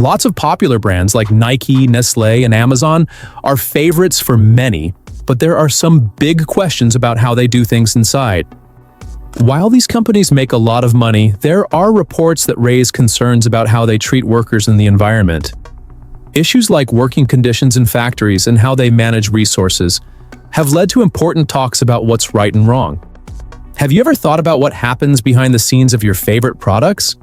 Lots of popular brands like Nike, Nestlé, and Amazon are favorites for many, but there are some big questions about how they do things inside. While these companies make a lot of money, there are reports that raise concerns about how they treat workers and the environment. Issues like working conditions in factories and how they manage resources have led to important talks about what's right and wrong. Have you ever thought about what happens behind the scenes of your favorite products?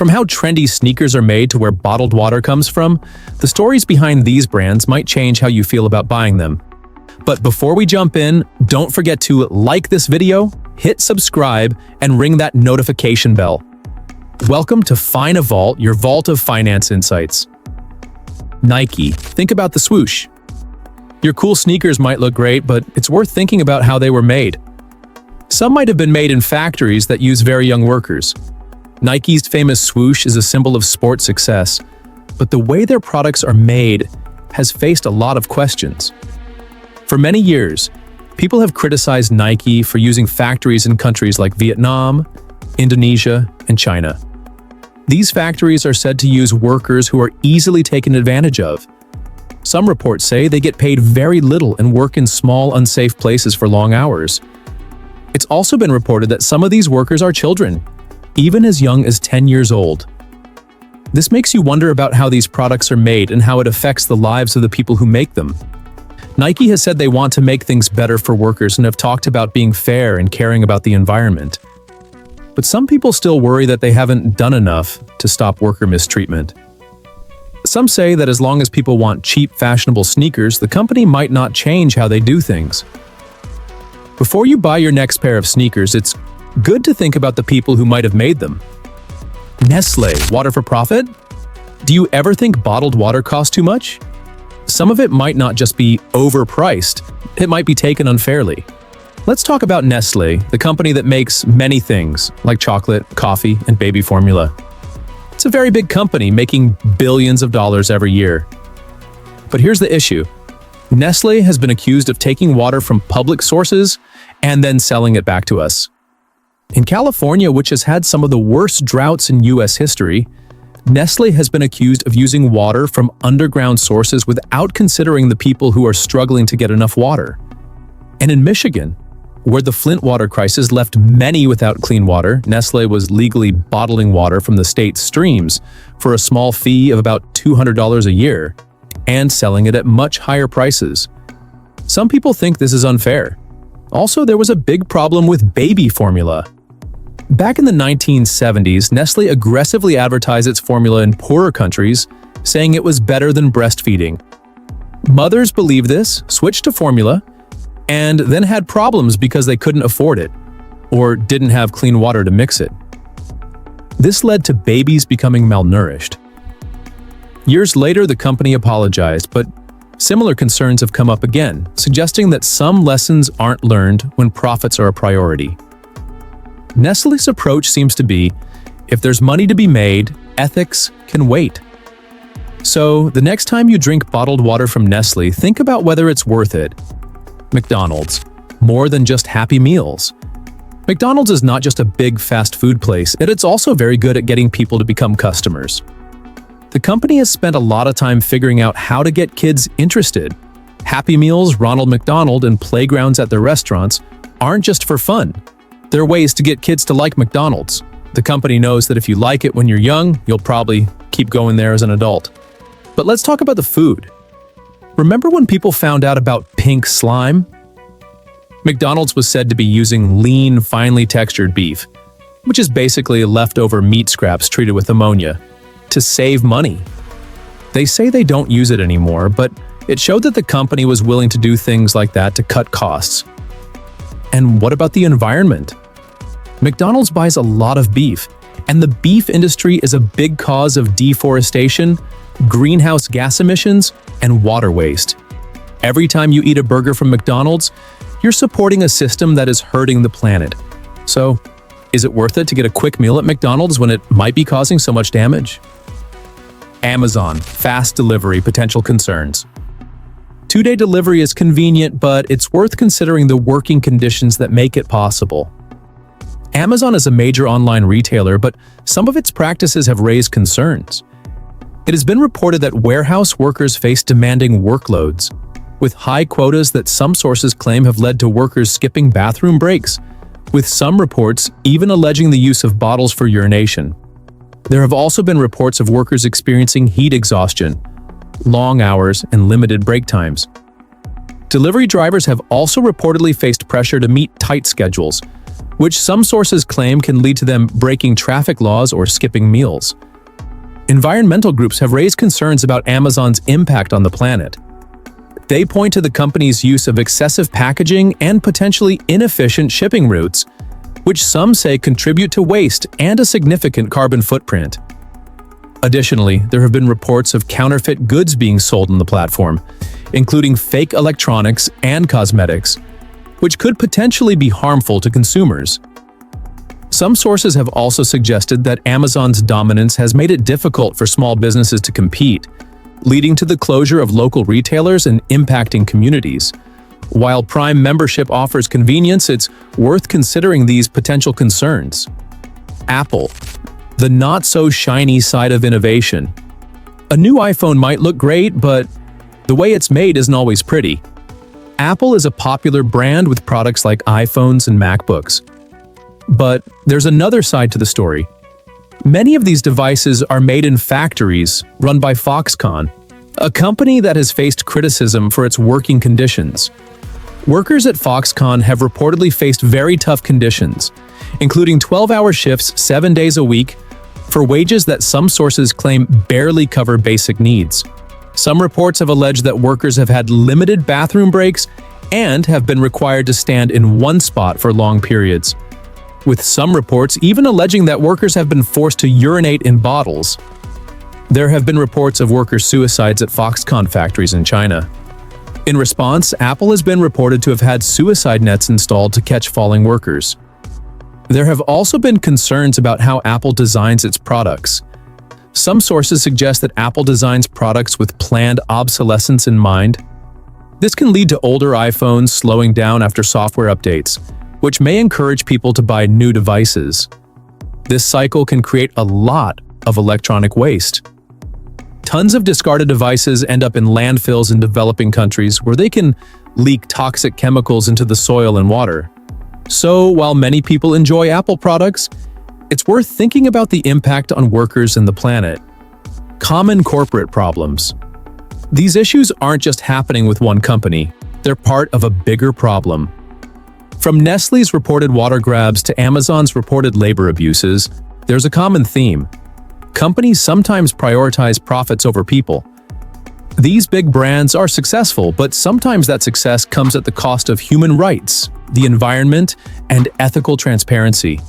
From how trendy sneakers are made to where bottled water comes from, the stories behind these brands might change how you feel about buying them. But before we jump in, don't forget to like this video, hit subscribe, and ring that notification bell. Welcome to FinaVault, your vault of finance insights. Nike. Think about the swoosh. Your cool sneakers might look great, but it's worth thinking about how they were made. Some might have been made in factories that use very young workers. Nike's famous swoosh is a symbol of sport success, but the way their products are made has faced a lot of questions. For many years, people have criticized Nike for using factories in countries like Vietnam, Indonesia, and China. These factories are said to use workers who are easily taken advantage of. Some reports say they get paid very little and work in small, unsafe places for long hours. It's also been reported that some of these workers are children, even as young as 10 years old. This makes you wonder about how these products are made and how it affects the lives of the people who make them. Nike has said they want to make things better for workers and have talked about being fair and caring about the environment. But some people still worry that they haven't done enough to stop worker mistreatment. Some say that as long as people want cheap, fashionable sneakers, the company might not change how they do things. Before you buy your next pair of sneakers, it's good to think about the people who might have made them. Nestlé, water for profit? Do you ever think bottled water costs too much? Some of it might not just be overpriced, it might be taken unfairly. Let's talk about Nestlé, the company that makes many things, like chocolate, coffee, and baby formula. It's a very big company, making billions of dollars every year. But here's the issue. Nestlé has been accused of taking water from public sources and then selling it back to us. In California, which has had some of the worst droughts in U.S. history, Nestlé has been accused of using water from underground sources without considering the people who are struggling to get enough water. And in Michigan, where the Flint water crisis left many without clean water, Nestlé was legally bottling water from the state's streams for a small fee of about $200 a year and selling it at much higher prices. Some people think this is unfair. Also, there was a big problem with baby formula. Back in the 1970s, Nestlé aggressively advertised its formula in poorer countries, saying it was better than breastfeeding. Mothers believed this, switched to formula, and then had problems because they couldn't afford it, or didn't have clean water to mix it. This led to babies becoming malnourished. Years later, the company apologized, but similar concerns have come up again, suggesting that some lessons aren't learned when profits are a priority. Nestlé's approach seems to be, if there's money to be made, ethics can wait. So, the next time you drink bottled water from Nestlé, think about whether it's worth it. McDonald's. More than just Happy Meals. McDonald's is not just a big fast food place, it's also very good at getting people to become customers. The company has spent a lot of time figuring out how to get kids interested. Happy Meals, Ronald McDonald, and playgrounds at their restaurants aren't just for fun. They're ways to get kids to like McDonald's. The company knows that if you like it when you're young, you'll probably keep going there as an adult. But let's talk about the food. Remember when people found out about pink slime? McDonald's was said to be using lean, finely textured beef, which is basically leftover meat scraps treated with ammonia, to save money. They say they don't use it anymore, but it showed that the company was willing to do things like that to cut costs. And what about the environment? McDonald's buys a lot of beef, and the beef industry is a big cause of deforestation, greenhouse gas emissions, and water waste. Every time you eat a burger from McDonald's, you're supporting a system that is hurting the planet. So, is it worth it to get a quick meal at McDonald's when it might be causing so much damage? Amazon, fast delivery, potential concerns. Two-day delivery is convenient, but it's worth considering the working conditions that make it possible. Amazon is a major online retailer, but some of its practices have raised concerns. It has been reported that warehouse workers face demanding workloads, with high quotas that some sources claim have led to workers skipping bathroom breaks, with some reports even alleging the use of bottles for urination. There have also been reports of workers experiencing heat exhaustion, long hours, and limited break times. Delivery drivers have also reportedly faced pressure to meet tight schedules, which some sources claim can lead to them breaking traffic laws or skipping meals. Environmental groups have raised concerns about Amazon's impact on the planet. They point to the company's use of excessive packaging and potentially inefficient shipping routes, which some say contribute to waste and a significant carbon footprint. Additionally, there have been reports of counterfeit goods being sold on the platform, including fake electronics and cosmetics, which could potentially be harmful to consumers. Some sources have also suggested that Amazon's dominance has made it difficult for small businesses to compete, leading to the closure of local retailers and impacting communities. While Prime membership offers convenience, it's worth considering these potential concerns. Apple, the not-so-shiny side of innovation. A new iPhone might look great, but the way it's made isn't always pretty. Apple is a popular brand with products like iPhones and MacBooks. But there's another side to the story. Many of these devices are made in factories run by Foxconn, a company that has faced criticism for its working conditions. Workers at Foxconn have reportedly faced very tough conditions, including 12-hour shifts 7 days a week, for wages that some sources claim barely cover basic needs. Some reports have alleged that workers have had limited bathroom breaks and have been required to stand in one spot for long periods, with some reports even alleging that workers have been forced to urinate in bottles. There have been reports of worker suicides at Foxconn factories in China. In response, Apple has been reported to have had suicide nets installed to catch falling workers. There have also been concerns about how Apple designs its products. Some sources suggest that Apple designs products with planned obsolescence in mind. This can lead to older iPhones slowing down after software updates, which may encourage people to buy new devices. This cycle can create a lot of electronic waste. Tons of discarded devices end up in landfills in developing countries where they can leak toxic chemicals into the soil and water. So, while many people enjoy Apple products, it's worth thinking about the impact on workers and the planet. Common corporate problems. These issues aren't just happening with one company, they're part of a bigger problem. From Nestle's reported water grabs to Amazon's reported labor abuses, there's a common theme. Companies sometimes prioritize profits over people. These big brands are successful, but sometimes that success comes at the cost of human rights, the environment, and ethical transparency.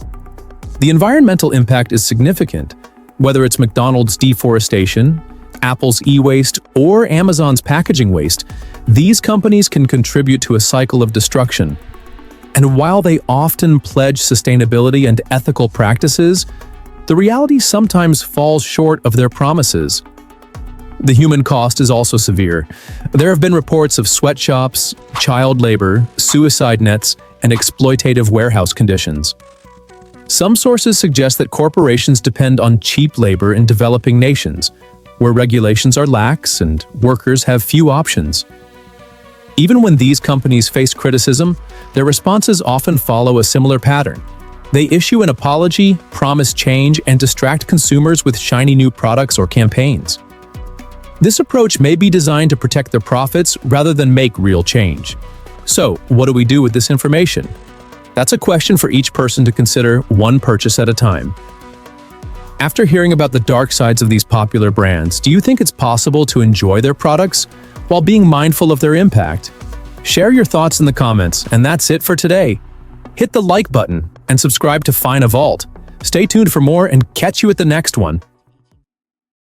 The environmental impact is significant, whether it's McDonald's deforestation, Apple's e-waste, or Amazon's packaging waste. These companies can contribute to a cycle of destruction. And while they often pledge sustainability and ethical practices, the reality sometimes falls short of their promises. The human cost is also severe. There have been reports of sweatshops, child labor, suicide nets, and exploitative warehouse conditions. Some sources suggest that corporations depend on cheap labor in developing nations, where regulations are lax and workers have few options. Even when these companies face criticism, their responses often follow a similar pattern. They issue an apology, promise change, and distract consumers with shiny new products or campaigns. This approach may be designed to protect their profits rather than make real change. So, what do we do with this information? That's a question for each person to consider, one purchase at a time. After hearing about the dark sides of these popular brands, do you think it's possible to enjoy their products while being mindful of their impact? Share your thoughts in the comments, and that's it for today. Hit the like button and subscribe to FinaVault. Stay tuned for more and catch you at the next one.